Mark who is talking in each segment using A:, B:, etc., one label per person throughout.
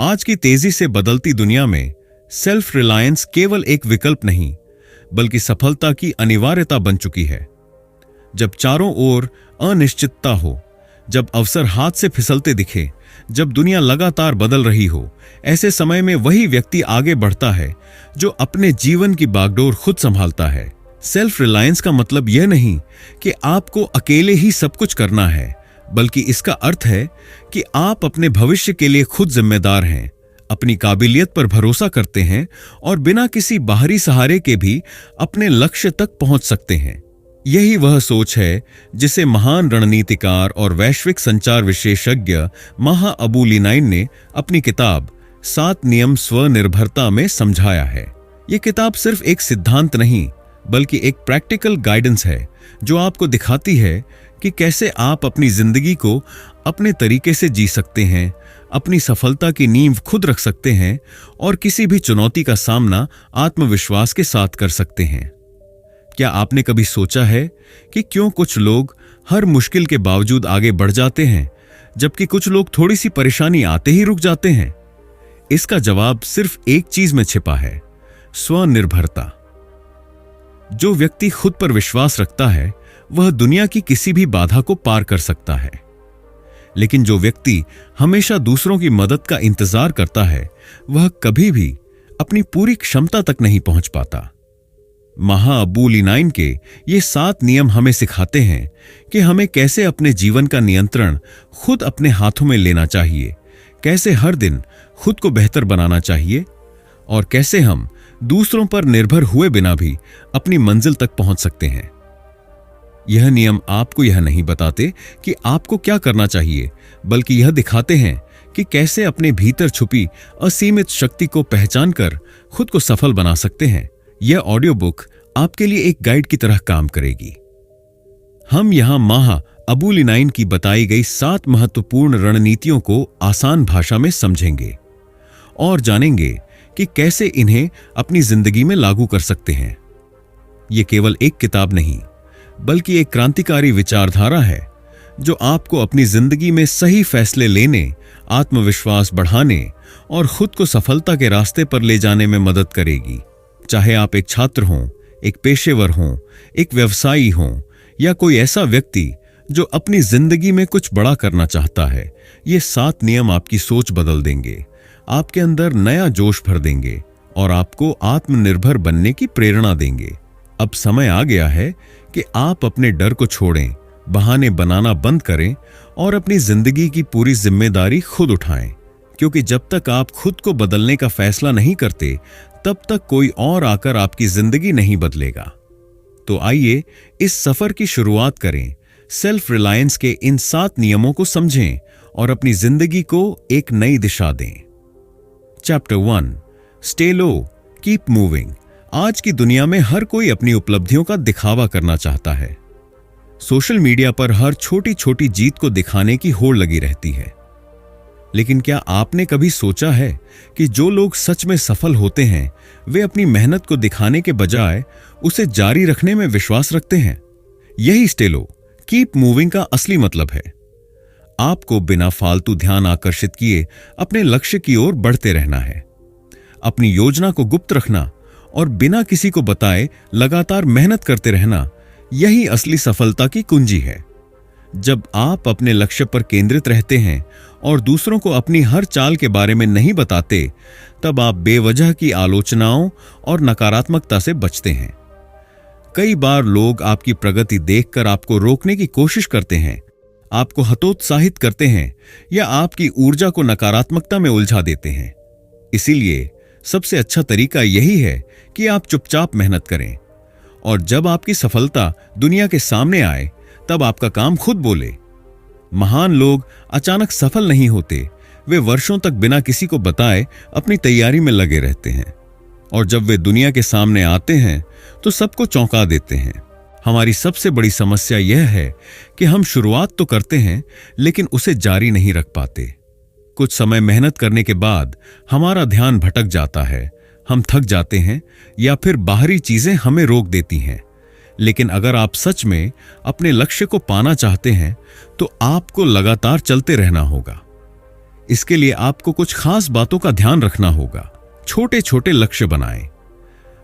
A: आज की तेजी से बदलती दुनिया में सेल्फ रिलायंस केवल एक विकल्प नहीं, बल्कि सफलता की अनिवार्यता बन चुकी है। जब चारों ओर अनिश्चितता हो, जब अवसर हाथ से फिसलते दिखे, जब दुनिया लगातार बदल रही हो, ऐसे समय में वही व्यक्ति आगे बढ़ता है जो अपने जीवन की बागडोर खुद संभालता है। सेल्फ रिलायंस का मतलब यह नहीं कि आपको अकेले ही सब कुछ करना है, बल्कि इसका अर्थ है कि आप अपने भविष्य के लिए खुद जिम्मेदार हैं, अपनी काबिलियत पर भरोसा करते हैं और बिना किसी बाहरी सहारे के भी अपने लक्ष्य तक पहुंच सकते हैं। यही वह सोच है जिसे महान रणनीतिकार और वैश्विक संचार विशेषज्ञ महा अबू लिनाइन ने अपनी किताब 7 नियम स्वनिर्भरता में समझाया है। यह किताब सिर्फ एक सिद्धांत नहीं, बल्कि एक प्रैक्टिकल गाइडेंस है जो आपको दिखाती है कि कैसे आप अपनी जिंदगी को अपने तरीके से जी सकते हैं, अपनी सफलता की नींव खुद रख सकते हैं और किसी भी चुनौती का सामना आत्मविश्वास के साथ कर सकते हैं। क्या आपने कभी सोचा है कि क्यों कुछ लोग हर मुश्किल के बावजूद आगे बढ़ जाते हैं, जबकि कुछ लोग थोड़ी सी परेशानी आते ही रुक जाते हैं? इसका जवाब सिर्फ एक चीज में छिपा है, स्वनिर्भरता। जो व्यक्ति खुद पर विश्वास रखता है वह दुनिया की किसी भी बाधा को पार कर सकता है, लेकिन जो व्यक्ति हमेशा दूसरों की मदद का इंतजार करता है वह कभी भी अपनी पूरी क्षमता तक नहीं पहुंच पाता। महा अबू लिनाइन के ये 7 नियम हमें सिखाते हैं कि हमें कैसे अपने जीवन का नियंत्रण खुद अपने हाथों में लेना चाहिए, कैसे हर दिन खुद को बेहतर बनाना चाहिए और कैसे हम दूसरों पर निर्भर हुए बिना भी अपनी मंजिल तक पहुंच सकते हैं। यह नियम आपको यह नहीं बताते कि आपको क्या करना चाहिए, बल्कि यह दिखाते हैं कि कैसे अपने भीतर छुपी असीमित शक्ति को पहचानकर खुद को सफल बना सकते हैं। यह ऑडियो बुक आपके लिए एक गाइड की तरह काम करेगी। हम यहां महा अबू लिनाइन की बताई गई 7 महत्वपूर्ण रणनीतियों को आसान भाषा में समझेंगे और जानेंगे कि कैसे इन्हें अपनी जिंदगी में लागू कर सकते हैं। यह केवल एक किताब नहीं, बल्कि एक क्रांतिकारी विचारधारा है जो आपको अपनी जिंदगी में सही फैसले लेने, आत्मविश्वास बढ़ाने और खुद को सफलता के रास्ते पर ले जाने में मदद करेगी। चाहे आप एक छात्र हों, एक पेशेवर हों, एक व्यवसायी हों या कोई ऐसा व्यक्ति जो अपनी जिंदगी में कुछ बड़ा करना चाहता है, ये 7 नियम आपकी सोच बदल देंगे, आपके अंदर नया जोश भर देंगे और आपको आत्मनिर्भर बनने की प्रेरणा देंगे। अब समय आ गया है कि आप अपने डर को छोड़ें, बहाने बनाना बंद करें और अपनी जिंदगी की पूरी जिम्मेदारी खुद उठाएं, क्योंकि जब तक आप खुद को बदलने का फैसला नहीं करते, तब तक कोई और आकर आपकी जिंदगी नहीं बदलेगा। तो आइए इस सफर की शुरुआत करें। सेल्फ रिलायंस के इन 7 नियमों को समझें और अपनी जिंदगी को एक नई दिशा दें। चैप्टर 1, स्टे लो, कीप मूविंग। आज की दुनिया में हर कोई अपनी उपलब्धियों का दिखावा करना चाहता है। सोशल मीडिया पर हर छोटी छोटी जीत को दिखाने की होड़ लगी रहती है। लेकिन क्या आपने कभी सोचा है कि जो लोग सच में सफल होते हैं वे अपनी मेहनत को दिखाने के बजाय उसे जारी रखने में विश्वास रखते हैं? यही स्टे लो, कीप मूविंग का असली मतलब है। आपको बिना फालतू ध्यान आकर्षित किए अपने लक्ष्य की ओर बढ़ते रहना है। अपनी योजना को गुप्त रखना और बिना किसी को बताए लगातार मेहनत करते रहना, यही असली सफलता की कुंजी है। जब आप अपने लक्ष्य पर केंद्रित रहते हैं और दूसरों को अपनी हर चाल के बारे में नहीं बताते, तब आप बेवजह की आलोचनाओं और नकारात्मकता से बचते हैं। कई बार लोग आपकी प्रगति देखकर आपको रोकने की कोशिश करते हैं, आपको हतोत्साहित करते हैं या आपकी ऊर्जा को नकारात्मकता में उलझा देते हैं। इसीलिए सबसे अच्छा तरीका यही है कि आप चुपचाप मेहनत करें और जब आपकी सफलता दुनिया के सामने आए, तब आपका काम खुद बोले। महान लोग अचानक सफल नहीं होते, वे वर्षों तक बिना किसी को बताए अपनी तैयारी में लगे रहते हैं और जब वे दुनिया के सामने आते हैं तो सबको चौंका देते हैं। हमारी सबसे बड़ी समस्या यह है कि हम शुरुआत तो करते हैं लेकिन उसे जारी नहीं रख पाते। कुछ समय मेहनत करने के बाद हमारा ध्यान भटक जाता है, हम थक जाते हैं या फिर बाहरी चीजें हमें रोक देती हैं। लेकिन अगर आप सच में अपने लक्ष्य को पाना चाहते हैं तो आपको लगातार चलते रहना होगा। इसके लिए आपको कुछ खास बातों का ध्यान रखना होगा। छोटे छोटे लक्ष्य बनाएं।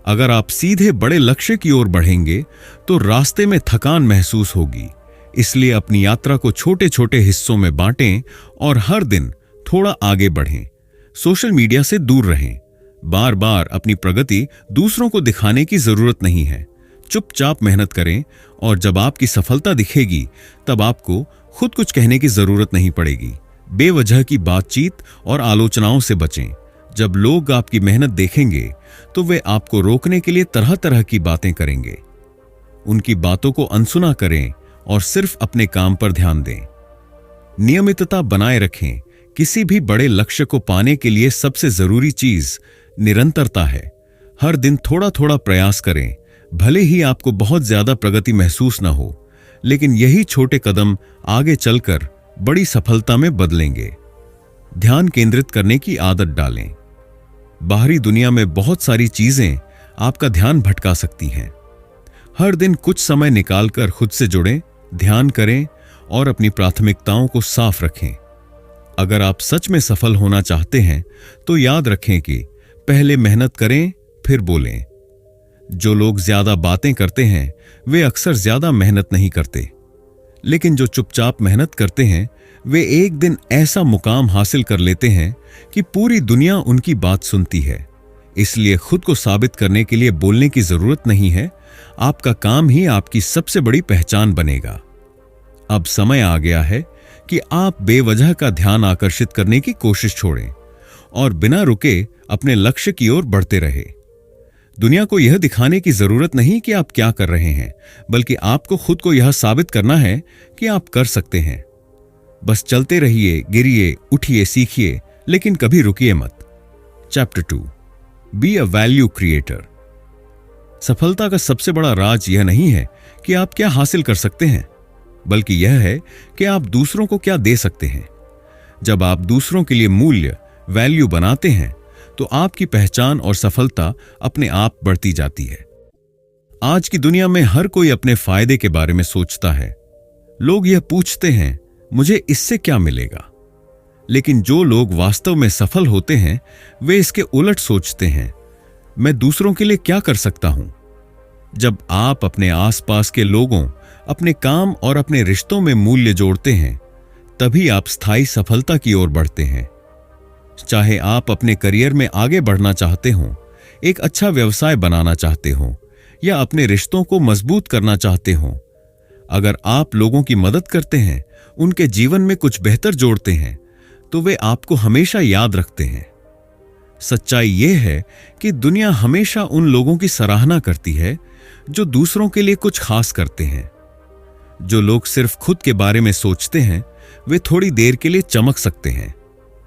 A: अगर आप सीधे बड़े लक्ष्य की ओर बढ़ेंगे तो रास्ते में थकान महसूस होगी। इसलिए अपनी यात्रा को छोटे छोटे हिस्सों में बांटें और हर दिन थोड़ा आगे बढ़ें। सोशल मीडिया से दूर रहें। बार बार अपनी प्रगति दूसरों को दिखाने की जरूरत नहीं है। चुपचाप मेहनत करें और जब आपकी सफलता दिखेगी तब आपको खुद कुछ कहने की जरूरत नहीं पड़ेगी। बेवजह की बातचीत और आलोचनाओं से बचें। जब लोग आपकी मेहनत देखेंगे तो वे आपको रोकने के लिए तरह तरह की बातें करेंगे। उनकी बातों को अनसुना करें और सिर्फ अपने काम पर ध्यान दें। नियमितता बनाए रखें। किसी भी बड़े लक्ष्य को पाने के लिए सबसे जरूरी चीज निरंतरता है। हर दिन थोड़ा थोड़ा प्रयास करें। भले ही आपको बहुत ज्यादा प्रगति महसूस न हो, लेकिन यही छोटे कदम आगे चलकर बड़ी सफलता में बदलेंगे। ध्यान केंद्रित करने की आदत डालें। बाहरी दुनिया में बहुत सारी चीजें आपका ध्यान भटका सकती हैं। हर दिन कुछ समय निकालकर खुद से जुड़ें, ध्यान करें और अपनी प्राथमिकताओं को साफ रखें। अगर आप सच में सफल होना चाहते हैं तो याद रखें कि पहले मेहनत करें फिर बोलें। जो लोग ज्यादा बातें करते हैं वे अक्सर ज्यादा मेहनत नहीं करते, लेकिन जो चुपचाप मेहनत करते हैं वे एक दिन ऐसा मुकाम हासिल कर लेते हैं कि पूरी दुनिया उनकी बात सुनती है। इसलिए खुद को साबित करने के लिए बोलने की जरूरत नहीं है। आपका काम ही आपकी सबसे बड़ी पहचान बनेगा। अब समय आ गया है कि आप बेवजह का ध्यान आकर्षित करने की कोशिश छोड़ें और बिना रुके अपने लक्ष्य की ओर बढ़ते रहे। दुनिया को यह दिखाने की जरूरत नहीं कि आप क्या कर रहे हैं, बल्कि आपको खुद को यह साबित करना है कि आप कर सकते हैं। बस चलते रहिए, गिरिए, उठिए, सीखिए, लेकिन कभी रुकिए मत। Chapter 2, be a value creator. सफलता का सबसे बड़ा राज यह नहीं है कि आप क्या हासिल कर सकते हैं, बल्कि यह है कि आप दूसरों को क्या दे सकते हैं। जब आप दूसरों के लिए मूल्य, वैल्यू बनाते हैं तो आपकी पहचान और सफलता अपने आप बढ़ती जाती है। आज की दुनिया में हर कोई अपने फायदे के बारे में सोचता है। लोग यह पूछते हैं, मुझे इससे क्या मिलेगा? लेकिन जो लोग वास्तव में सफल होते हैं वे इसके उलट सोचते हैं, मैं दूसरों के लिए क्या कर सकता हूं? जब आप अपने आसपास के लोगों, अपने काम और अपने रिश्तों में मूल्य जोड़ते हैं, तभी आप स्थायी सफलता की ओर बढ़ते हैं। चाहे आप अपने करियर में आगे बढ़ना चाहते हो, एक अच्छा व्यवसाय बनाना चाहते हो या अपने रिश्तों को मजबूत करना चाहते हो, अगर आप लोगों की मदद करते हैं, उनके जीवन में कुछ बेहतर जोड़ते हैं, तो वे आपको हमेशा याद रखते हैं। सच्चाई यह है कि दुनिया हमेशा उन लोगों की सराहना करती है जो दूसरों के लिए कुछ खास करते हैं। जो लोग सिर्फ खुद के बारे में सोचते हैं वे थोड़ी देर के लिए चमक सकते हैं,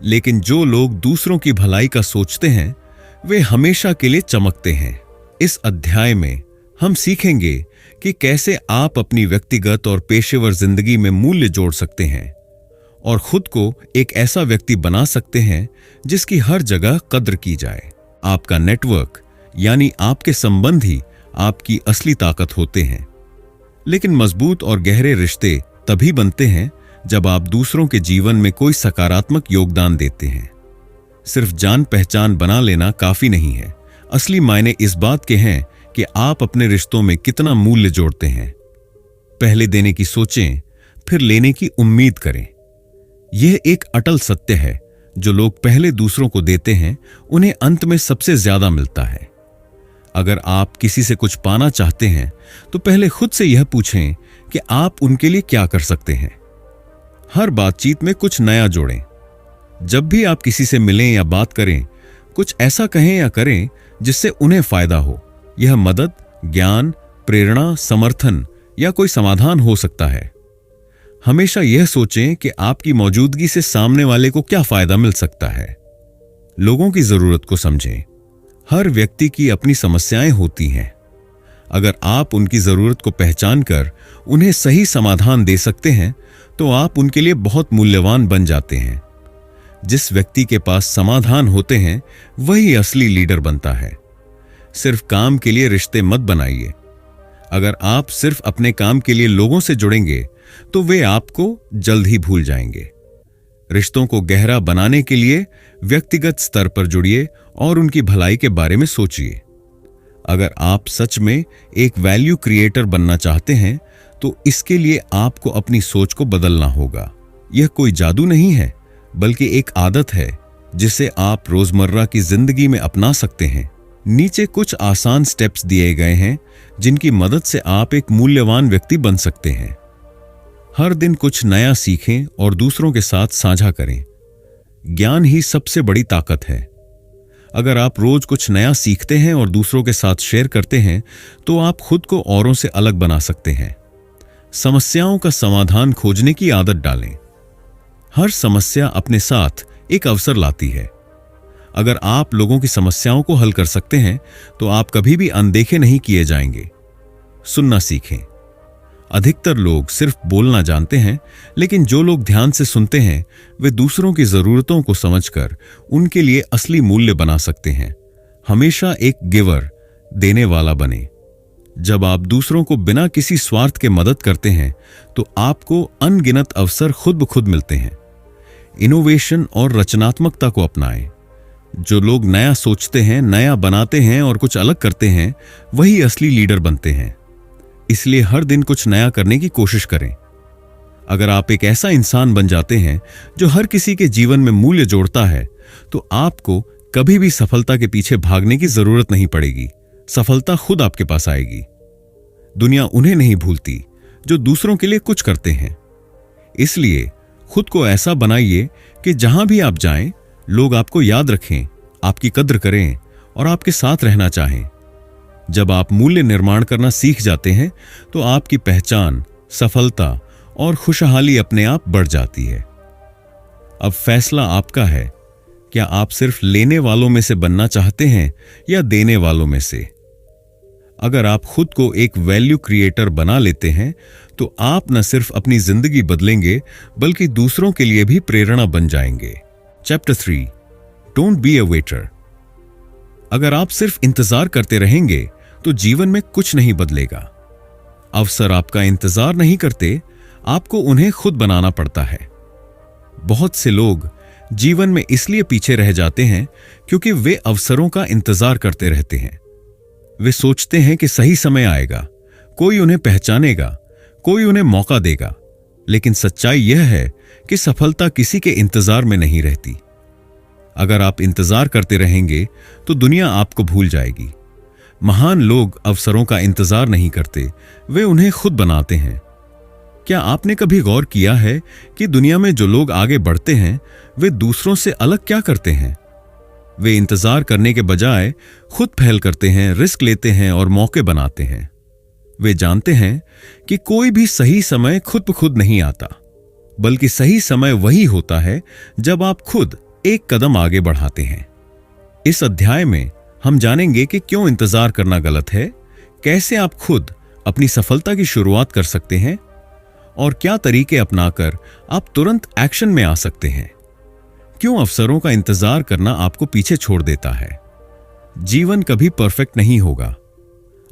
A: लेकिन जो लोग दूसरों की भलाई का सोचते हैं वे हमेशा के लिए चमकते हैं। इस अध्याय में हम सीखेंगे कि कैसे आप अपनी व्यक्तिगत और पेशेवर जिंदगी में मूल्य जोड़ सकते हैं और खुद को एक ऐसा व्यक्ति बना सकते हैं जिसकी हर जगह कद्र की जाए। आपका नेटवर्क यानी आपके संबंध ही आपकी असली ताकत होते हैं, लेकिन मजबूत और गहरे रिश्ते तभी बनते हैं जब आप दूसरों के जीवन में कोई सकारात्मक योगदान देते हैं। सिर्फ जान पहचान बना लेना काफी नहीं है। असली मायने इस बात के हैं कि आप अपने रिश्तों में कितना मूल्य जोड़ते हैं। पहले देने की सोचें, फिर लेने की उम्मीद करें। यह एक अटल सत्य है। जो लोग पहले दूसरों को देते हैं उन्हें अंत में सबसे ज्यादा मिलता है। अगर आप किसी से कुछ पाना चाहते हैं तो पहले खुद से यह पूछें कि आप उनके लिए क्या कर सकते हैं। हर बातचीत में कुछ नया जोड़ें। जब भी आप किसी से मिलें या बात करें, कुछ ऐसा कहें या करें जिससे उन्हें फायदा हो। यह मदद, ज्ञान, प्रेरणा, समर्थन या कोई समाधान हो सकता है। हमेशा यह सोचें कि आपकी मौजूदगी से सामने वाले को क्या फायदा मिल सकता है। लोगों की जरूरत को समझें। हर व्यक्ति की अपनी समस्याएं होती हैं। अगर आप उनकी जरूरत को पहचान कर उन्हें सही समाधान दे सकते हैं तो आप उनके लिए बहुत मूल्यवान बन जाते हैं। जिस व्यक्ति के पास समाधान होते हैं वही असली लीडर बनता है। सिर्फ काम के लिए रिश्ते मत बनाइए। अगर आप सिर्फ अपने काम के लिए लोगों से जुड़ेंगे तो वे आपको जल्द ही भूल जाएंगे। रिश्तों को गहरा बनाने के लिए व्यक्तिगत स्तर पर जुड़िए और उनकी भलाई के बारे में सोचिए। अगर आप सच में एक वैल्यू क्रिएटर बनना चाहते हैं तो इसके लिए आपको अपनी सोच को बदलना होगा। यह कोई जादू नहीं है, बल्कि एक आदत है जिसे आप रोजमर्रा की जिंदगी में अपना सकते हैं। नीचे कुछ आसान स्टेप्स दिए गए हैं जिनकी मदद से आप एक मूल्यवान व्यक्ति बन सकते हैं। हर दिन कुछ नया सीखें और दूसरों के साथ साझा करें। ज्ञान ही सबसे बड़ी ताकत है। अगर आप रोज कुछ नया सीखते हैं और दूसरों के साथ शेयर करते हैं तो आप खुद को औरों से अलग बना सकते हैं। समस्याओं का समाधान खोजने की आदत डालें। हर समस्या अपने साथ एक अवसर लाती है। अगर आप लोगों की समस्याओं को हल कर सकते हैं तो आप कभी भी अनदेखे नहीं किए जाएंगे। सुनना सीखें। अधिकतर लोग सिर्फ बोलना जानते हैं, लेकिन जो लोग ध्यान से सुनते हैं वे दूसरों की जरूरतों को समझकर उनके लिए असली मूल्य बना सकते हैं। हमेशा एक गिवर, देने वाला बने। जब आप दूसरों को बिना किसी स्वार्थ के मदद करते हैं तो आपको अनगिनत अवसर खुद ब खुद मिलते हैं। इनोवेशन और रचनात्मकता को अपनाएं। जो लोग नया सोचते हैं, नया बनाते हैं और कुछ अलग करते हैं, वही असली लीडर बनते हैं। इसलिए हर दिन कुछ नया करने की कोशिश करें। अगर आप एक ऐसा इंसान बन जाते हैं जो हर किसी के जीवन में मूल्य जोड़ता है तो आपको कभी भी सफलता के पीछे भागने की जरूरत नहीं पड़ेगी। सफलता खुद आपके पास आएगी। दुनिया उन्हें नहीं भूलती जो दूसरों के लिए कुछ करते हैं। इसलिए खुद को ऐसा बनाइए कि जहां भी आप जाएं, लोग आपको याद रखें, आपकी कद्र करें और आपके साथ रहना चाहें। जब आप मूल्य निर्माण करना सीख जाते हैं तो आपकी पहचान, सफलता और खुशहाली अपने आप बढ़ जाती है। अब फैसला आपका है। क्या आप सिर्फ लेने वालों में से बनना चाहते हैं या देने वालों में से? अगर आप खुद को एक वैल्यू क्रिएटर बना लेते हैं तो आप न सिर्फ अपनी जिंदगी बदलेंगे बल्कि दूसरों के लिए भी प्रेरणा बन जाएंगे। Chapter 3, don't be a waiter. अगर आप सिर्फ इंतजार करते रहेंगे तो जीवन में कुछ नहीं बदलेगा। अवसर आपका इंतजार नहीं करते, आपको उन्हें खुद बनाना पड़ता है। बहुत से लोग जीवन में इसलिए पीछे रह जाते हैं क्योंकि वे अवसरों का इंतजार करते रहते हैं। वे सोचते हैं कि सही समय आएगा, कोई उन्हें पहचानेगा, कोई उन्हें मौका देगा। लेकिन सच्चाई यह है कि सफलता किसी के इंतजार में नहीं रहती। अगर आप इंतजार करते रहेंगे तो दुनिया आपको भूल जाएगी। महान लोग अवसरों का इंतजार नहीं करते, वे उन्हें खुद बनाते हैं। क्या आपने कभी गौर किया है कि दुनिया में जो लोग आगे बढ़ते हैं वे दूसरों से अलग क्या करते हैं? वे इंतजार करने के बजाय खुद पहल करते हैं, रिस्क लेते हैं और मौके बनाते हैं। वे जानते हैं कि कोई भी सही समय खुद ब खुद नहीं आता, बल्कि सही समय वही होता है जब आप खुद एक कदम आगे बढ़ाते हैं। इस अध्याय में हम जानेंगे कि क्यों इंतजार करना गलत है, कैसे आप खुद अपनी सफलता की शुरुआत कर सकते हैं और क्या तरीके अपनाकर आप तुरंत एक्शन में आ सकते हैं। क्यों अवसरों का इंतजार करना आपको पीछे छोड़ देता है। जीवन कभी परफेक्ट नहीं होगा।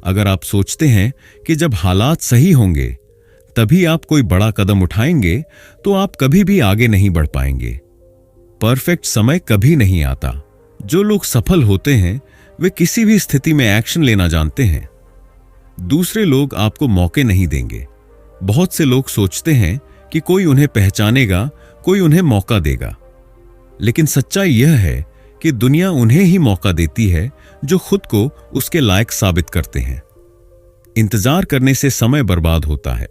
A: अगर आप सोचते हैं कि जब हालात सही होंगे तभी आप कोई बड़ा कदम उठाएंगे तो आप कभी भी आगे नहीं बढ़ पाएंगे। परफेक्ट समय कभी नहीं आता। जो लोग सफल होते हैं वे किसी भी स्थिति में एक्शन लेना जानते हैं। दूसरे लोग आपको मौके नहीं देंगे। बहुत से लोग सोचते हैं कि कोई उन्हें पहचानेगा, कोई उन्हें मौका देगा, लेकिन सच्चाई यह है कि दुनिया उन्हें ही मौका देती है जो खुद को उसके लायक साबित करते हैं। इंतजार करने से समय बर्बाद होता है।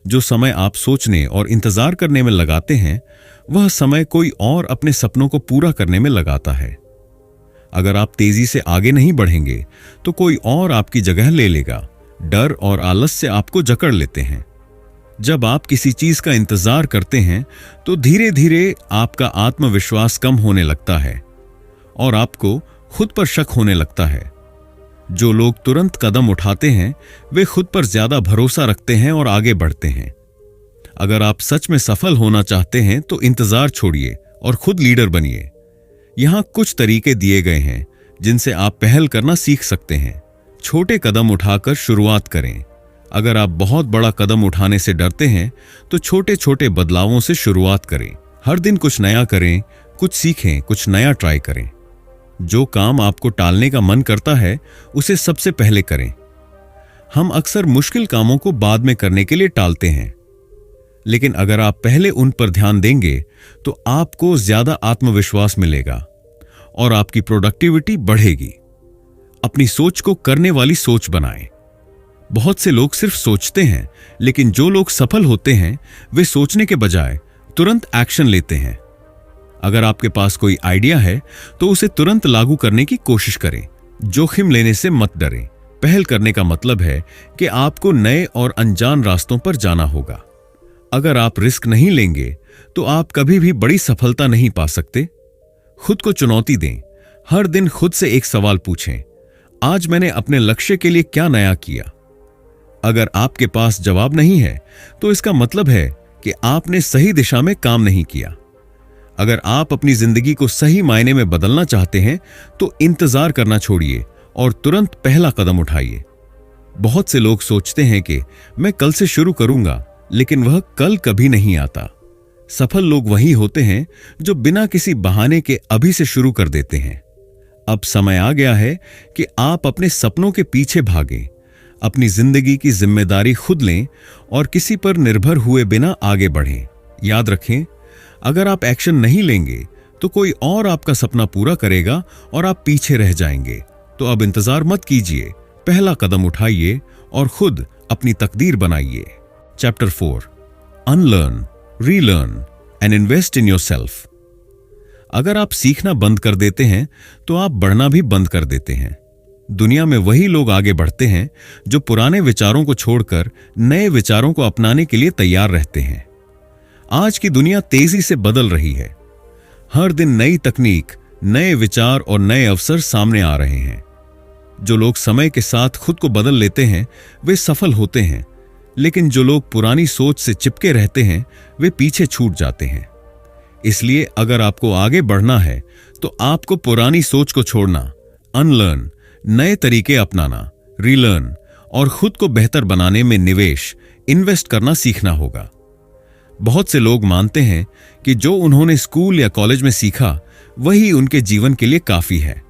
A: जो समय आप सोचने और इंतजार करने में लगाते हैं वह समय कोई और अपने सपनों को पूरा करने में लगाता है। अगर आप तेजी से आगे नहीं बढ़ेंगे तो कोई और आपकी जगह ले लेगा। डर और आलस्य आपको जकड़ लेते हैं। जब आप किसी चीज का इंतजार करते हैं तो धीरे धीरे आपका आत्मविश्वास कम होने लगता है और आपको खुद पर शक होने लगता है। जो लोग तुरंत कदम उठाते हैं वे खुद पर ज्यादा भरोसा रखते हैं और आगे बढ़ते हैं। अगर आप सच में सफल होना चाहते हैं तो इंतजार छोड़िए और खुद लीडर बनिए। यहां कुछ तरीके दिए गए हैं जिनसे आप पहल करना सीख सकते हैं। छोटे कदम उठाकर शुरुआत करें। अगर आप बहुत बड़ा कदम उठाने से डरते हैं तो छोटे छोटे बदलावों से शुरुआत करें। हर दिन कुछ नया करें, कुछ सीखें, कुछ नया ट्राई करें। जो काम आपको टालने का मन करता है उसे सबसे पहले करें। हम अक्सर मुश्किल कामों को बाद में करने के लिए टालते हैं, लेकिन अगर आप पहले उन पर ध्यान देंगे तो आपको ज्यादा आत्मविश्वास मिलेगा और आपकी प्रोडक्टिविटी बढ़ेगी। अपनी सोच को करने वाली सोच बनाएं। बहुत से लोग सिर्फ सोचते हैं, लेकिन जो लोग सफल होते हैं वे सोचने के बजाय तुरंत एक्शन लेते हैं। अगर आपके पास कोई आइडिया है तो उसे तुरंत लागू करने की कोशिश करें। जोखिम लेने से मत डरें। पहल करने का मतलब है कि आपको नए और अनजान रास्तों पर जाना होगा। अगर आप रिस्क नहीं लेंगे तो आप कभी भी बड़ी सफलता नहीं पा सकते। खुद को चुनौती दें। हर दिन खुद से एक सवाल पूछें, आज मैंने अपने लक्ष्य के लिए क्या नया किया? अगर आपके पास जवाब नहीं है तो इसका मतलब है कि आपने सही दिशा में काम नहीं किया। अगर आप अपनी जिंदगी को सही मायने में बदलना चाहते हैं तो इंतजार करना छोड़िए और तुरंत पहला कदम उठाइए। बहुत से लोग सोचते हैं कि मैं कल से शुरू करूंगा, लेकिन वह कल कभी नहीं आता। सफल लोग वही होते हैं जो बिना किसी बहाने के अभी से शुरू कर देते हैं। अब समय आ गया है कि आप अपने सपनों के पीछे भागें, अपनी जिंदगी की जिम्मेदारी खुद लें और किसी पर निर्भर हुए बिना आगे बढ़ें। याद रखें, अगर आप एक्शन नहीं लेंगे तो कोई और आपका सपना पूरा करेगा और आप पीछे रह जाएंगे। तो अब इंतजार मत कीजिए, पहला कदम उठाइए और खुद अपनी तकदीर बनाइए। Chapter 4, unlearn, relearn and invest in yourself. अगर आप सीखना बंद कर देते हैं तो आप बढ़ना भी बंद कर देते हैं। दुनिया में वही लोग आगे बढ़ते हैं जो पुराने विचारों को छोड़कर नए विचारों को अपनाने के लिए तैयार रहते हैं। आज की दुनिया तेजी से बदल रही है। हर दिन नई तकनीक, नए विचार और नए अवसर सामने आ रहे हैं। जो लोग समय के साथ खुद को बदल लेते हैं वे सफल होते हैं, लेकिन जो लोग पुरानी सोच से चिपके रहते हैं वे पीछे छूट जाते हैं। इसलिए अगर आपको आगे बढ़ना है तो आपको पुरानी सोच को छोड़ना, अनलर्न, नए तरीके अपनाना, रीलर्न और खुद को बेहतर बनाने में निवेश, इन्वेस्ट करना सीखना होगा। बहुत से लोग मानते हैं कि जो उन्होंने स्कूल या कॉलेज में सीखा वही उनके जीवन के लिए काफी है,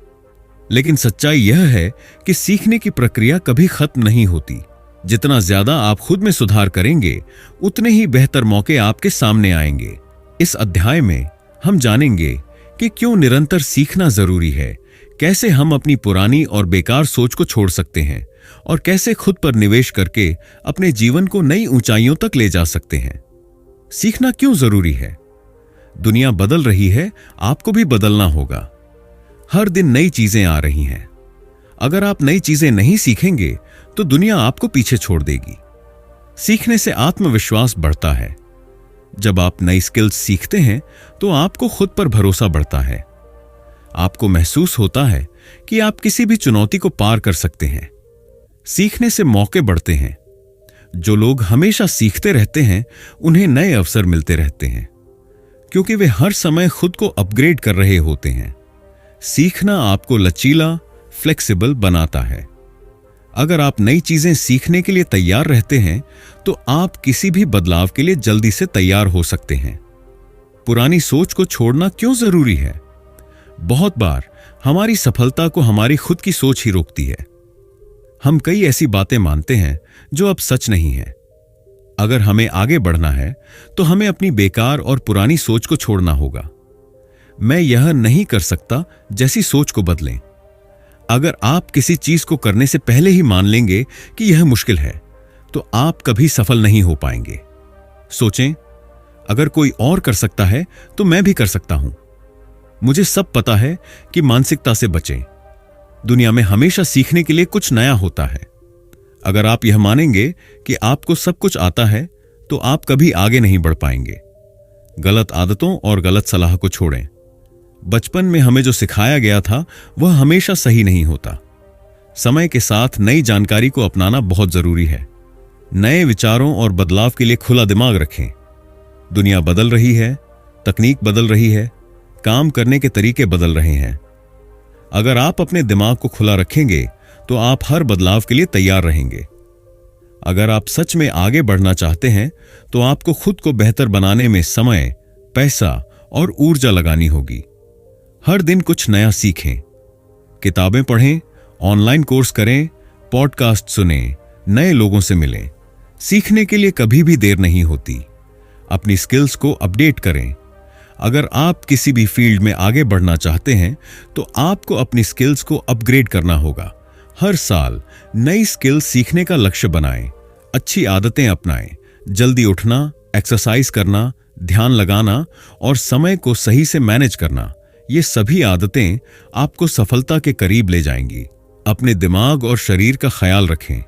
A: लेकिन सच्चाई यह है कि सीखने की प्रक्रिया कभी खत्म नहीं होती। जितना ज्यादा आप खुद में सुधार करेंगे उतने ही बेहतर मौके आपके सामने आएंगे। इस अध्याय में हम जानेंगे कि क्यों निरंतर सीखना जरूरी है, कैसे हम अपनी पुरानी और बेकार सोच को छोड़ सकते हैं और कैसे खुद पर निवेश करके अपने जीवन को नई ऊंचाइयों तक ले जा सकते हैं। सीखना क्यों जरूरी है? दुनिया बदल रही है, आपको भी बदलना होगा। हर दिन नई चीजें आ रही हैं। अगर आप नई चीजें नहीं सीखेंगे तो दुनिया आपको पीछे छोड़ देगी। सीखने से आत्मविश्वास बढ़ता है। जब आप नई स्किल्स सीखते हैं तो आपको खुद पर भरोसा बढ़ता है। आपको महसूस होता है कि आप किसी भी चुनौती को पार कर सकते हैं। सीखने से मौके बढ़ते हैं। जो लोग हमेशा सीखते रहते हैं उन्हें नए अवसर मिलते रहते हैं, क्योंकि वे हर समय खुद को अपग्रेड कर रहे होते हैं। सीखना आपको लचीला, फ्लेक्सिबल बनाता है। अगर आप नई चीजें सीखने के लिए तैयार रहते हैं तो आप किसी भी बदलाव के लिए जल्दी से तैयार हो सकते हैं। पुरानी सोच को छोड़ना क्यों जरूरी है? बहुत बार हमारी सफलता को हमारी खुद की सोच ही रोकती है। हम कई ऐसी बातें मानते हैं जो अब सच नहीं है। अगर हमें आगे बढ़ना है तो हमें अपनी बेकार और पुरानी सोच को छोड़ना होगा। मैं यह नहीं कर सकता जैसी सोच को बदलें। अगर आप किसी चीज को करने से पहले ही मान लेंगे कि यह मुश्किल है तो आप कभी सफल नहीं हो पाएंगे। सोचें, अगर कोई और कर सकता है तो मैं भी कर सकता हूं। मुझे सब पता है कि मानसिकता से बचें। दुनिया में हमेशा सीखने के लिए कुछ नया होता है। अगर आप यह मानेंगे कि आपको सब कुछ आता है तो आप कभी आगे नहीं बढ़ पाएंगे। गलत आदतों और गलत सलाह को छोड़ें। बचपन में हमें जो सिखाया गया था वह हमेशा सही नहीं होता। समय के साथ नई जानकारी को अपनाना बहुत जरूरी है। नए विचारों और बदलाव के लिए खुला दिमाग रखें। दुनिया बदल रही है, तकनीक बदल रही है, काम करने के तरीके बदल रहे हैं। अगर आप अपने दिमाग को खुला रखेंगे तो आप हर बदलाव के लिए तैयार रहेंगे। अगर आप सच में आगे बढ़ना चाहते हैं तो आपको खुद को बेहतर बनाने में समय, पैसा और ऊर्जा लगानी होगी। हर दिन कुछ नया सीखें, किताबें पढ़ें, ऑनलाइन कोर्स करें, पॉडकास्ट सुनें, नए लोगों से मिलें। सीखने के लिए कभी भी देर नहीं होती। अपनी स्किल्स को अपडेट करें। अगर आप किसी भी फील्ड में आगे बढ़ना चाहते हैं तो आपको अपनी स्किल्स को अपग्रेड करना होगा। हर साल नई स्किल सीखने का लक्ष्य बनाएं। अच्छी आदतें अपनाएं। जल्दी उठना, एक्सरसाइज करना, ध्यान लगाना और समय को सही से मैनेज करना, ये सभी आदतें आपको सफलता के करीब ले जाएंगी। अपने दिमाग और शरीर का ख्याल रखें।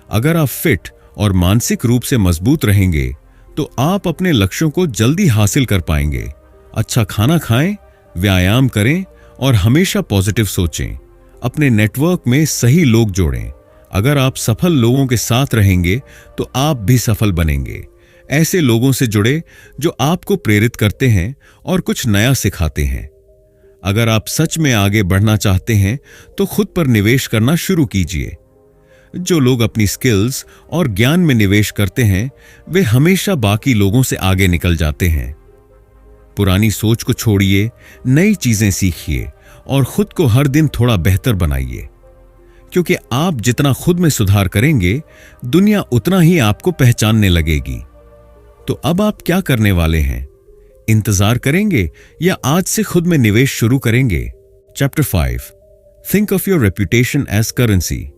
A: अगर आप फिट और मानसिक रूप से मजबूत रहेंगे तो आप अपने लक्ष्यों को जल्दी हासिल कर पाएंगे। अच्छा खाना खाएं, व्यायाम करें और हमेशा पॉजिटिव सोचें। अपने नेटवर्क में सही लोग जोड़ें। अगर आप सफल लोगों के साथ रहेंगे तो आप भी सफल बनेंगे। ऐसे लोगों से जुड़े जो आपको प्रेरित करते हैं और कुछ नया सिखाते हैं। अगर आप सच में आगे बढ़ना चाहते हैं तो खुद पर निवेश करना शुरू कीजिए। जो लोग अपनी स्किल्स और ज्ञान में निवेश करते हैं वे हमेशा बाकी लोगों से आगे निकल जाते हैं। पुरानी सोच को छोड़िए, नई चीजें सीखिए और खुद को हर दिन थोड़ा बेहतर बनाइए, क्योंकि आप जितना खुद में सुधार करेंगे दुनिया उतना ही आपको पहचानने लगेगी। तो अब आप क्या करने वाले हैं? इंतजार करेंगे या आज से खुद में निवेश शुरू करेंगे? Chapter 5, think of your reputation as currency.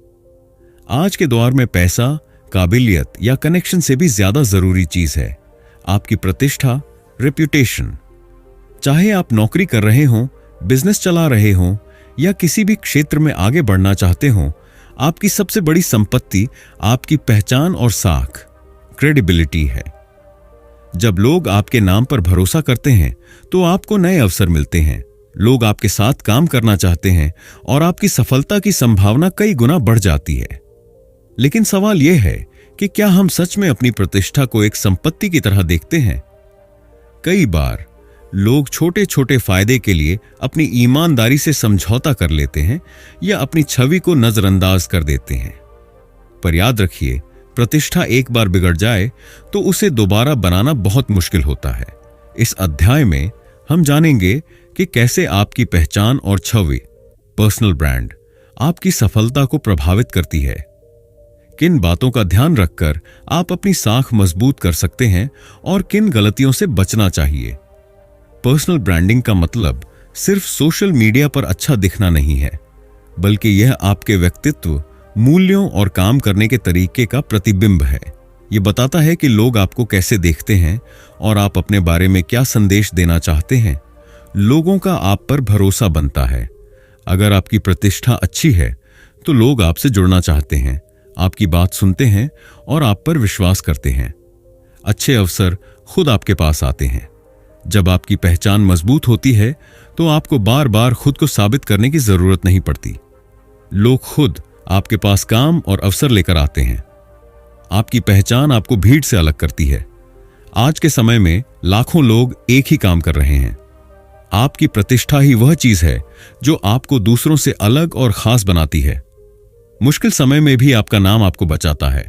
A: आज के दौर में पैसा, काबिलियत या कनेक्शन से भी ज्यादा जरूरी चीज है आपकी प्रतिष्ठा, रेपुटेशन। चाहे आप नौकरी कर रहे हों, बिजनेस चला रहे हों या किसी भी क्षेत्र में आगे बढ़ना चाहते हों, आपकी सबसे बड़ी संपत्ति आपकी पहचान और साख, क्रेडिबिलिटी है। जब लोग आपके नाम पर भरोसा करते हैं तो आपको नए अवसर मिलते हैं। लोग आपके साथ काम करना चाहते हैं और आपकी सफलता की संभावना कई गुना बढ़ जाती है। लेकिन सवाल यह है कि क्या हम सच में अपनी प्रतिष्ठा को एक संपत्ति की तरह देखते हैं? कई बार लोग छोटे छोटे फायदे के लिए अपनी ईमानदारी से समझौता कर लेते हैं या अपनी छवि को नजरअंदाज कर देते हैं। पर याद रखिए, प्रतिष्ठा एक बार बिगड़ जाए तो उसे दोबारा बनाना बहुत मुश्किल होता है। इस अध्याय में हम जानेंगे कि कैसे आपकी पहचान और छवि, पर्सनल ब्रांड, आपकी सफलता को प्रभावित करती है। किन बातों का ध्यान रखकर आप अपनी साख मजबूत कर सकते हैं और किन गलतियों से बचना चाहिए। पर्सनल ब्रांडिंग का मतलब सिर्फ सोशल मीडिया पर अच्छा दिखना नहीं है, बल्कि यह आपके व्यक्तित्व, मूल्यों और काम करने के तरीके का प्रतिबिंब है। यह बताता है कि लोग आपको कैसे देखते हैं और आप अपने बारे में क्या संदेश देना चाहते हैं। लोगों का आप पर भरोसा बनता है। अगर आपकी प्रतिष्ठा अच्छी है तो लोग आपसे जुड़ना चाहते हैं, आपकी बात सुनते हैं और आप पर विश्वास करते हैं। अच्छे अवसर खुद आपके पास आते हैं। जब आपकी पहचान मजबूत होती है तो आपको बार बार खुद को साबित करने की जरूरत नहीं पड़ती। लोग खुद आपके पास काम और अवसर लेकर आते हैं। आपकी पहचान आपको भीड़ से अलग करती है। आज के समय में लाखों लोग एक ही काम कर रहे हैं। आपकी प्रतिष्ठा ही वह चीज है जो आपको दूसरों से अलग और खास बनाती है। मुश्किल समय में भी आपका नाम आपको बचाता है।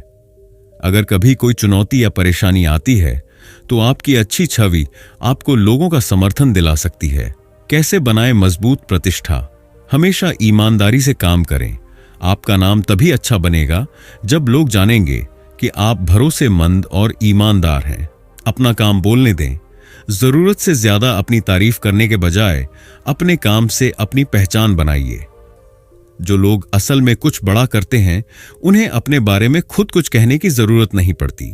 A: अगर कभी कोई चुनौती या परेशानी आती है तो आपकी अच्छी छवि आपको लोगों का समर्थन दिला सकती है। कैसे बनाएं मजबूत प्रतिष्ठा? हमेशा ईमानदारी से काम करें। आपका नाम तभी अच्छा बनेगा जब लोग जानेंगे कि आप भरोसेमंद और ईमानदार हैं। अपना काम बोलने दें। जरूरत से ज्यादा अपनी तारीफ करने के बजाय अपने काम से अपनी पहचान बनाइए। जो लोग असल में कुछ बड़ा करते हैं उन्हें अपने बारे में खुद कुछ कहने की जरूरत नहीं पड़ती।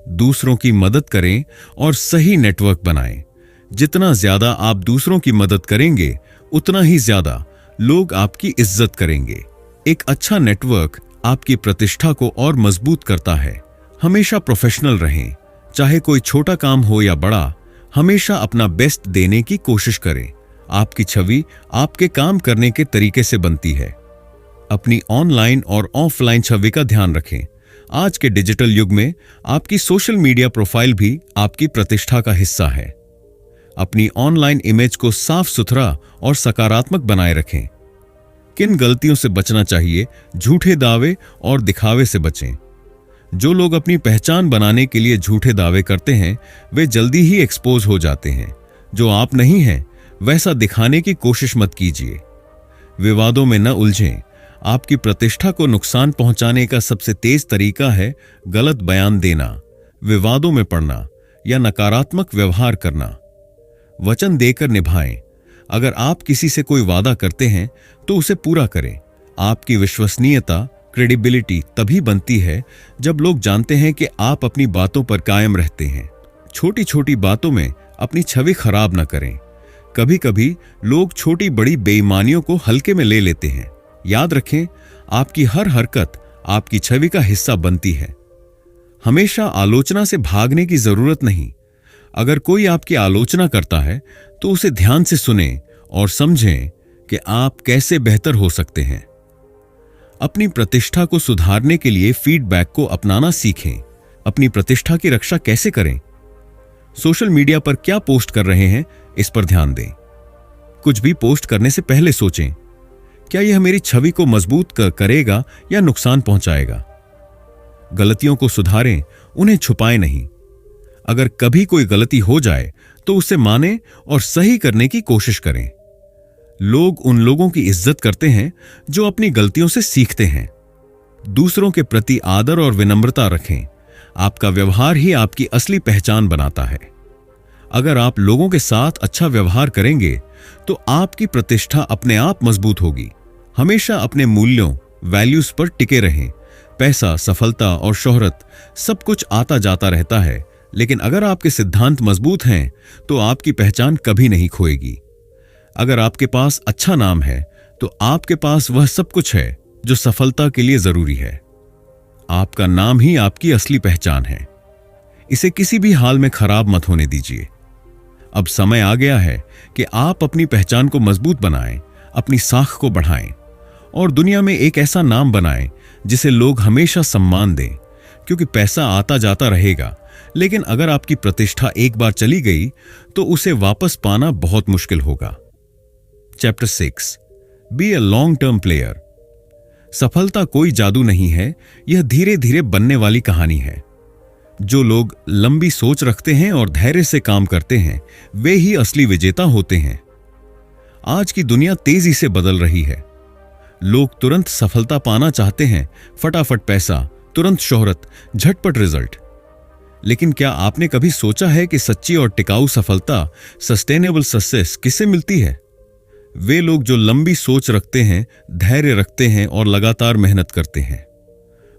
A: दूसरों की मदद करें और सही नेटवर्क बनाएं। जितना ज्यादा आप दूसरों की मदद करेंगे उतना ही ज्यादा लोग आपकी इज्जत करेंगे। एक अच्छा नेटवर्क आपकी प्रतिष्ठा को और मजबूत करता है। हमेशा प्रोफेशनल रहें। चाहे कोई छोटा काम हो या बड़ा, हमेशा अपना बेस्ट देने की कोशिश करें। आपकी छवि आपके काम करने के तरीके से बनती है। अपनी ऑनलाइन और ऑफलाइन छवि का ध्यान रखें। आज के डिजिटल युग में आपकी सोशल मीडिया प्रोफाइल भी आपकी प्रतिष्ठा का हिस्सा है। अपनी ऑनलाइन इमेज को साफ सुथरा और सकारात्मक बनाए रखें। किन गलतियों से बचना चाहिए? झूठे दावे और दिखावे से बचें। जो लोग अपनी पहचान बनाने के लिए झूठे दावे करते हैं वे जल्दी ही एक्सपोज हो जाते हैं। जो आप नहीं हैं वैसा दिखाने की कोशिश मत कीजिए। विवादों में न उलझें। आपकी प्रतिष्ठा को नुकसान पहुंचाने का सबसे तेज तरीका है गलत बयान देना, विवादों में पड़ना या नकारात्मक व्यवहार करना। वचन देकर निभाएं। अगर आप किसी से कोई वादा करते हैं तो उसे पूरा करें। आपकी विश्वसनीयता, क्रेडिबिलिटी तभी बनती है जब लोग जानते हैं कि आप अपनी बातों पर कायम रहते हैं। छोटी छोटी बातों में अपनी छवि खराब न करें। कभी कभी लोग छोटी बड़ी बेईमानियों को हल्के में ले लेते हैं। याद रखें, आपकी हर हरकत आपकी छवि का हिस्सा बनती है। हमेशा आलोचना से भागने की जरूरत नहीं। अगर कोई आपकी आलोचना करता है तो उसे ध्यान से सुनें और समझें कि आप कैसे बेहतर हो सकते हैं। अपनी प्रतिष्ठा को सुधारने के लिए फीडबैक को अपनाना सीखें। अपनी प्रतिष्ठा की रक्षा कैसे करें? सोशल मीडिया पर क्या पोस्ट कर रहे हैं, इस पर ध्यान दें। कुछ भी पोस्ट करने से पहले सोचें, क्या यह मेरी छवि को मजबूत करेगा या नुकसान पहुंचाएगा? गलतियों को सुधारें, उन्हें छुपाएं नहीं। अगर कभी कोई गलती हो जाए तो उसे मानें और सही करने की कोशिश करें। लोग उन लोगों की इज्जत करते हैं जो अपनी गलतियों से सीखते हैं। दूसरों के प्रति आदर और विनम्रता रखें। आपका व्यवहार ही आपकी असली पहचान बनाता है। अगर आप लोगों के साथ अच्छा व्यवहार करेंगे तो आपकी प्रतिष्ठा अपने आप मजबूत होगी। हमेशा अपने मूल्यों, वैल्यूज पर टिके रहें। पैसा, सफलता और शोहरत सब कुछ आता जाता रहता है, लेकिन अगर आपके सिद्धांत मजबूत हैं तो आपकी पहचान कभी नहीं खोएगी। अगर आपके पास अच्छा नाम है तो आपके पास वह सब कुछ है जो सफलता के लिए जरूरी है। आपका नाम ही आपकी असली पहचान है। इसे किसी भी हाल में खराब मत होने दीजिए। अब समय आ गया है कि आप अपनी पहचान को मजबूत बनाएं, अपनी साख को बढ़ाएं और दुनिया में एक ऐसा नाम बनाएं जिसे लोग हमेशा सम्मान दें, क्योंकि पैसा आता जाता रहेगा, लेकिन अगर आपकी प्रतिष्ठा एक बार चली गई तो उसे वापस पाना बहुत मुश्किल होगा। Chapter 6, be a long term player. सफलता कोई जादू नहीं है, यह धीरे धीरे बनने वाली कहानी है। जो लोग लंबी सोच रखते हैं और धैर्य से काम करते हैं, वे ही असली विजेता होते हैं। आज की दुनिया तेजी से बदल रही है। लोग तुरंत सफलता पाना चाहते हैं, फटाफट पैसा, तुरंत शोहरत, झटपट रिजल्ट। लेकिन क्या आपने कभी सोचा है कि सच्ची और टिकाऊ सफलता, सस्टेनेबल सक्सेस किसे मिलती है? वे लोग जो लंबी सोच रखते हैं, धैर्य रखते हैं और लगातार मेहनत करते हैं।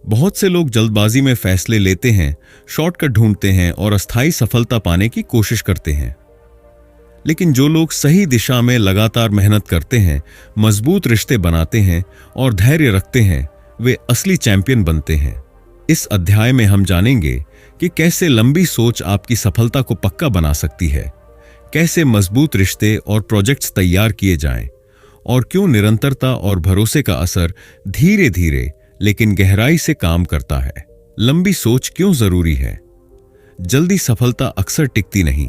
A: बहुत से लोग जल्दबाजी में फैसले लेते हैं, शॉर्टकट ढूंढते हैं और अस्थायी सफलता पाने की कोशिश करते हैं। लेकिन जो लोग सही दिशा में लगातार मेहनत करते हैं, मजबूत रिश्ते बनाते हैं और धैर्य रखते हैं, वे असली चैंपियन बनते हैं। इस अध्याय में हम जानेंगे कि कैसे लंबी सोच आपकी सफलता को पक्का बना सकती है, कैसे मजबूत रिश्ते और प्रोजेक्ट्स तैयार किए जाएं, और क्यों निरंतरता और भरोसे का असर धीरे धीरे लेकिन गहराई से काम करता है। लंबी सोच क्यों जरूरी है? जल्दी सफलता अक्सर टिकती नहीं।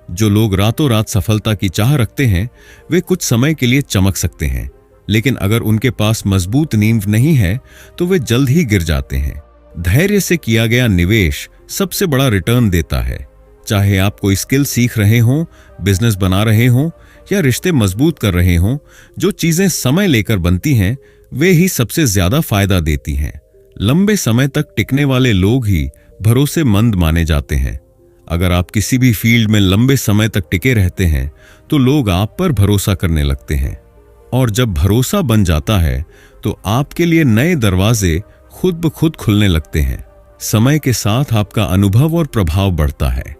A: जो लोग रातों रात सफलता की चाह रखते हैं, वे कुछ समय के लिए चमक सकते हैं, लेकिन अगर उनके पास मजबूत नींव नहीं है तो वे जल्द ही गिर जाते हैं। धैर्य से किया गया निवेश सबसे बड़ा रिटर्न देता है। चाहे आप कोई स्किल सीख रहे हों, बिजनेस बना रहे हों या रिश्ते मजबूत कर रहे हों, जो चीजें समय लेकर बनती हैं वे ही सबसे ज्यादा फायदा देती हैं। लंबे समय तक टिकने वाले लोग ही भरोसेमंद माने जाते हैं। अगर आप किसी भी फील्ड में लंबे समय तक टिके रहते हैं तो लोग आप पर भरोसा करने लगते हैं, और जब भरोसा बन जाता है तो आपके लिए नए दरवाजे खुद ब खुद खुलने लगते हैं। समय के साथ आपका अनुभव और प्रभाव बढ़ता है।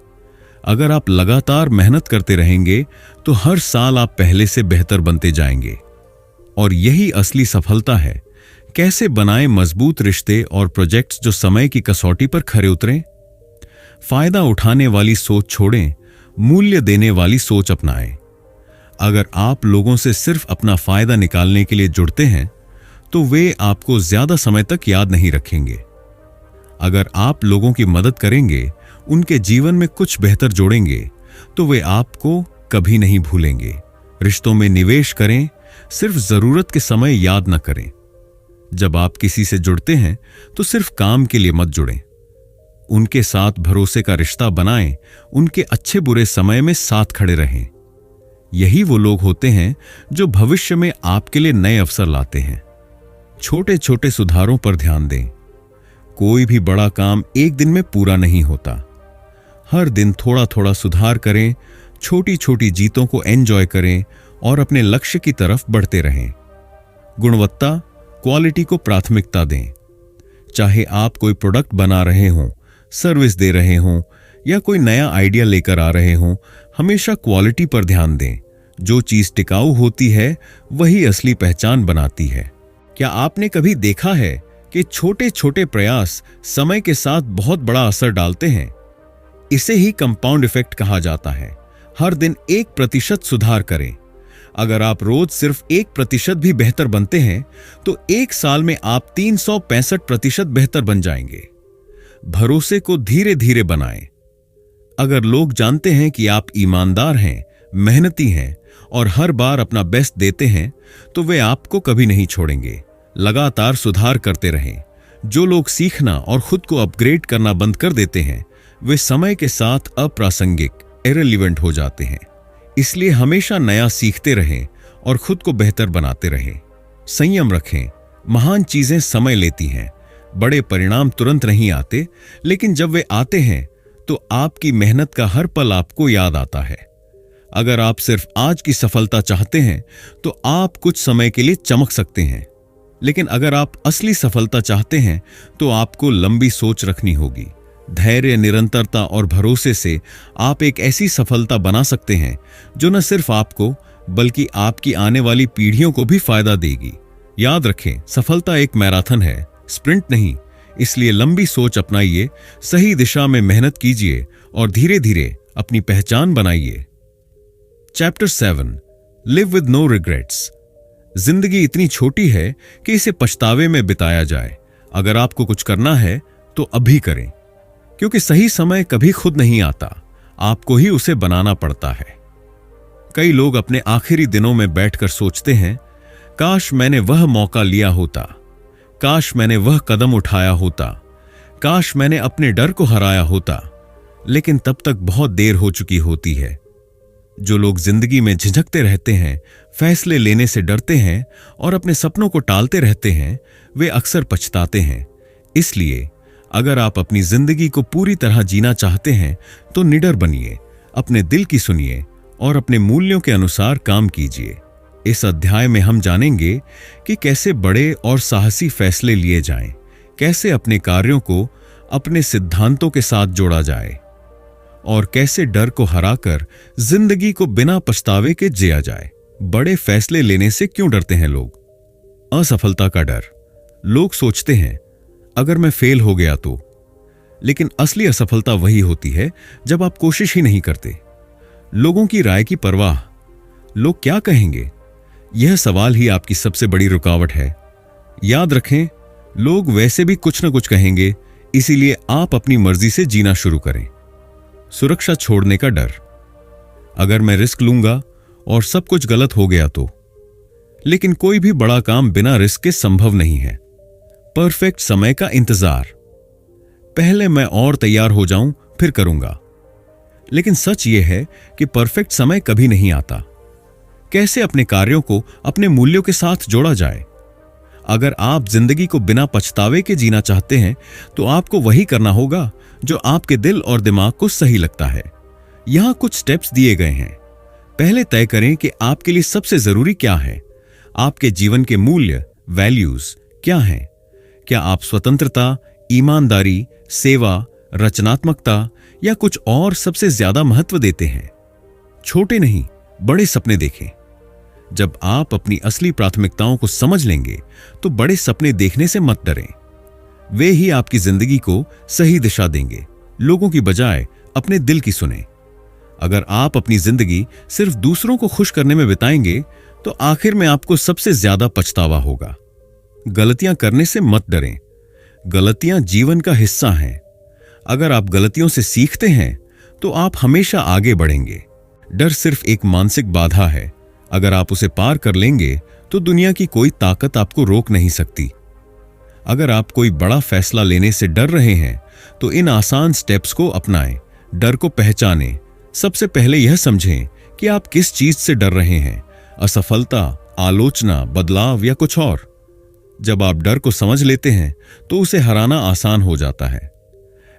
A: अगर आप लगातार मेहनत करते रहेंगे तो हर साल आप पहले से बेहतर बनते जाएंगे, और यही असली सफलता है। कैसे बनाएं मजबूत रिश्ते और प्रोजेक्ट्स जो समय की कसौटी पर खरे उतरें? फायदा उठाने वाली सोच छोड़ें, मूल्य देने वाली सोच अपनाएं। अगर आप लोगों से सिर्फ अपना फायदा निकालने के लिए जुड़ते हैं तो वे आपको ज्यादा समय तक याद नहीं रखेंगे। अगर आप लोगों की मदद करेंगे, उनके जीवन में कुछ बेहतर जोड़ेंगे, तो वे आपको कभी नहीं भूलेंगे। रिश्तों में निवेश करें, सिर्फ जरूरत के समय याद न करें। जब आप किसी से जुड़ते हैं तो सिर्फ काम के लिए मत जुड़ें। उनके साथ भरोसे का रिश्ता बनाएं, उनके अच्छे बुरे समय में साथ खड़े रहें। यही वो लोग होते हैं जो भविष्य में आपके लिए नए अवसर लाते हैं। छोटे छोटे सुधारों पर ध्यान दें। कोई भी बड़ा काम एक दिन में पूरा नहीं होता। हर दिन थोड़ा थोड़ा सुधार करें, छोटी छोटी जीतों को एंजॉय करें और अपने लक्ष्य की तरफ बढ़ते रहें। गुणवत्ता, क्वालिटी को प्राथमिकता दें। चाहे आप कोई प्रोडक्ट बना रहे हों, सर्विस दे रहे हों या कोई नया आइडिया लेकर आ रहे हों, हमेशा क्वालिटी पर ध्यान दें। जो चीज टिकाऊ होती है वही असली पहचान बनाती है। क्या आपने कभी देखा है कि छोटे छोटे प्रयास समय के साथ बहुत बड़ा असर डालते हैं? इसे ही कंपाउंड इफेक्ट कहा जाता है। हर दिन 1% सुधार करें। अगर आप रोज सिर्फ 1% भी बेहतर बनते हैं तो 1 साल में आप 365% बेहतर बन जाएंगे। भरोसे को धीरे धीरे बनाएं। अगर लोग जानते हैं कि आप ईमानदार हैं, मेहनती हैं और हर बार अपना बेस्ट देते हैं तो वे आपको कभी नहीं छोड़ेंगे। लगातार सुधार करते रहें। जो लोग सीखना और खुद को अपग्रेड करना बंद कर देते हैं वे समय के साथ अप्रासंगिक, इररिलेवेंट हो जाते हैं। इसलिए हमेशा नया सीखते रहें और खुद को बेहतर बनाते रहें। संयम रखें। महान चीजें समय लेती हैं। बड़े परिणाम तुरंत नहीं आते, लेकिन जब वे आते हैं तो आपकी मेहनत का हर पल आपको याद आता है। अगर आप सिर्फ आज की सफलता चाहते हैं तो आप कुछ समय के लिए चमक सकते हैं, लेकिन अगर आप असली सफलता चाहते हैं तो आपको लंबी सोच रखनी होगी। धैर्य, निरंतरता और भरोसे से आप एक ऐसी सफलता बना सकते हैं जो न सिर्फ आपको बल्कि आपकी आने वाली पीढ़ियों को भी फायदा देगी। याद रखें, सफलता एक मैराथन है, स्प्रिंट नहीं। इसलिए लंबी सोच अपनाइए, सही दिशा में मेहनत कीजिए और धीरे धीरे अपनी पहचान बनाइए। Chapter 7, live with no regrets. जिंदगी इतनी छोटी है कि इसे पछतावे में बिताया जाए। अगर आपको कुछ करना है तो अभी करें, क्योंकि सही समय कभी खुद नहीं आता, आपको ही उसे बनाना पड़ता है। कई लोग अपने आखिरी दिनों में बैठकर सोचते हैं, काश मैंने वह मौका लिया होता, काश मैंने वह कदम उठाया होता, काश मैंने अपने डर को हराया होता। लेकिन तब तक बहुत देर हो चुकी होती है। जो लोग जिंदगी में झिझकते रहते हैं, फैसले लेने से डरते हैं और अपने सपनों को टालते रहते हैं, वे अक्सर पछताते हैं। इसलिए अगर आप अपनी जिंदगी को पूरी तरह जीना चाहते हैं तो निडर बनिए, अपने दिल की सुनिए और अपने मूल्यों के अनुसार काम कीजिए। इस अध्याय में हम जानेंगे कि कैसे बड़े और साहसी फैसले लिए जाएं, कैसे अपने कार्यों को अपने सिद्धांतों के साथ जोड़ा जाए और कैसे डर को हराकर जिंदगी को बिना पछतावे के जिया जाए। बड़े फैसले लेने से क्यों डरते हैं लोग? असफलता का डर। लोग सोचते हैं, अगर मैं फेल हो गया तो। लेकिन असली असफलता वही होती है जब आप कोशिश ही नहीं करते। लोगों की राय की परवाह, लोग क्या कहेंगे, यह सवाल ही आपकी सबसे बड़ी रुकावट है। याद रखें, लोग वैसे भी कुछ न कुछ कहेंगे, इसीलिए आप अपनी मर्जी से जीना शुरू करें। सुरक्षा छोड़ने का डर। अगर मैं रिस्क लूंगा और सब कुछ गलत हो गया तो। लेकिन कोई भी बड़ा काम बिना रिस्क के संभव नहीं है। परफेक्ट समय का इंतजार। पहले मैं और तैयार हो जाऊं फिर करूंगा। लेकिन सच यह है कि परफेक्ट समय कभी नहीं आता। कैसे अपने कार्यों को अपने मूल्यों के साथ जोड़ा जाए? अगर आप जिंदगी को बिना पछतावे के जीना चाहते हैं तो आपको वही करना होगा जो आपके दिल और दिमाग को सही लगता है। यहां कुछ स्टेप्स दिए गए हैं। पहले तय करें कि आपके लिए सबसे जरूरी क्या है। आपके जीवन के मूल्य, वैल्यूज क्या हैं? क्या आप स्वतंत्रता, ईमानदारी, सेवा, रचनात्मकता या कुछ और सबसे ज्यादा महत्व देते हैं? छोटे नहीं, बड़े सपने देखें। जब आप अपनी असली प्राथमिकताओं को समझ लेंगे तो बड़े सपने देखने से मत डरें। वे ही आपकी जिंदगी को सही दिशा देंगे। लोगों की बजाय अपने दिल की सुनें। अगर आप अपनी जिंदगी सिर्फ दूसरों को खुश करने में बिताएंगे तो आखिर में आपको सबसे ज्यादा पछतावा होगा। गलतियां करने से मत डरें। गलतियां जीवन का हिस्सा हैं। अगर आप गलतियों से सीखते हैं तो आप हमेशा आगे बढ़ेंगे। डर सिर्फ एक मानसिक बाधा है। अगर आप उसे पार कर लेंगे तो दुनिया की कोई ताकत आपको रोक नहीं सकती। अगर आप कोई बड़ा फैसला लेने से डर रहे हैं तो इन आसान स्टेप्स को अपनाएं। डर को पहचानें। सबसे पहले यह समझें कि आप किस चीज से डर रहे हैं, असफलता, आलोचना, बदलाव या कुछ और। जब आप डर को समझ लेते हैं तो उसे हराना आसान हो जाता है।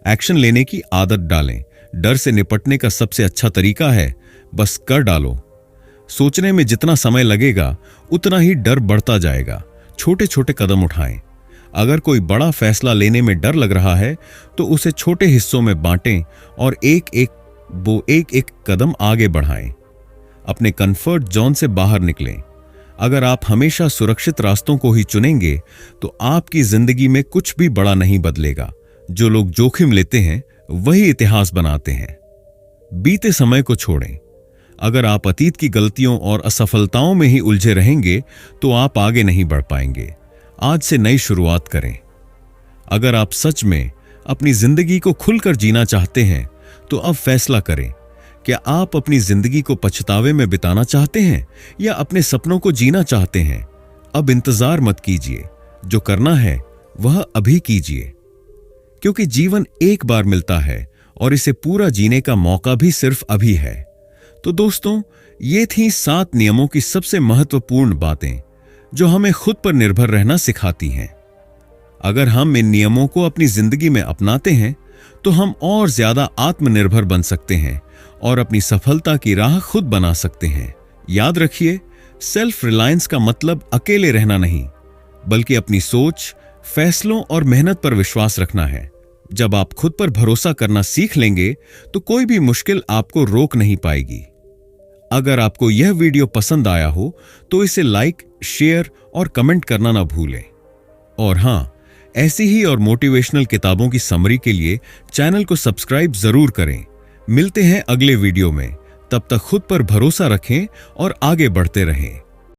A: एक्शन लेने की आदत डालें। डर से निपटने का सबसे अच्छा तरीका है बस कर डालो। सोचने में जितना समय लगेगा उतना ही डर बढ़ता जाएगा। छोटे छोटे कदम उठाएं। अगर कोई बड़ा फैसला लेने में डर लग रहा है तो उसे छोटे हिस्सों में बांटें और एक एक कदम आगे बढ़ाएं। अपने कंफर्ट जोन से बाहर निकलें। अगर आप हमेशा सुरक्षित रास्तों को ही चुनेंगे तो आपकी जिंदगी में कुछ भी बड़ा नहीं बदलेगा। जो लोग जोखिम लेते हैं वही इतिहास बनाते हैं। बीते समय को छोड़ें। अगर आप अतीत की गलतियों और असफलताओं में ही उलझे रहेंगे तो आप आगे नहीं बढ़ पाएंगे। आज से नई शुरुआत करें। अगर आप सच में अपनी जिंदगी को खुलकर जीना चाहते हैं तो अब फैसला करें। क्या आप अपनी जिंदगी को पछतावे में बिताना चाहते हैं या अपने सपनों को जीना चाहते हैं? अब इंतजार मत कीजिए। जो करना है वह अभी कीजिए, क्योंकि जीवन एक बार मिलता है और इसे पूरा जीने का मौका भी सिर्फ अभी है। तो दोस्तों, ये थी 7 नियमों की सबसे महत्वपूर्ण बातें जो हमें खुद पर निर्भर रहना सिखाती हैं। अगर हम इन नियमों को अपनी जिंदगी में अपनाते हैं तो हम और ज्यादा आत्मनिर्भर बन सकते हैं और अपनी सफलता की राह खुद बना सकते हैं। याद रखिए, सेल्फ रिलायंस का मतलब अकेले रहना नहीं, बल्कि अपनी सोच, फैसलों और मेहनत पर विश्वास रखना है। जब आप खुद पर भरोसा करना सीख लेंगे तो कोई भी मुश्किल आपको रोक नहीं पाएगी। अगर आपको यह वीडियो पसंद आया हो तो इसे लाइक, शेयर और कमेंट करना ना भूलें। और हां, ऐसी ही और मोटिवेशनल किताबों की समरी के लिए चैनल को सब्सक्राइब जरूर करें। मिलते हैं अगले वीडियो में। तब तक खुद पर भरोसा रखें और आगे बढ़ते रहें।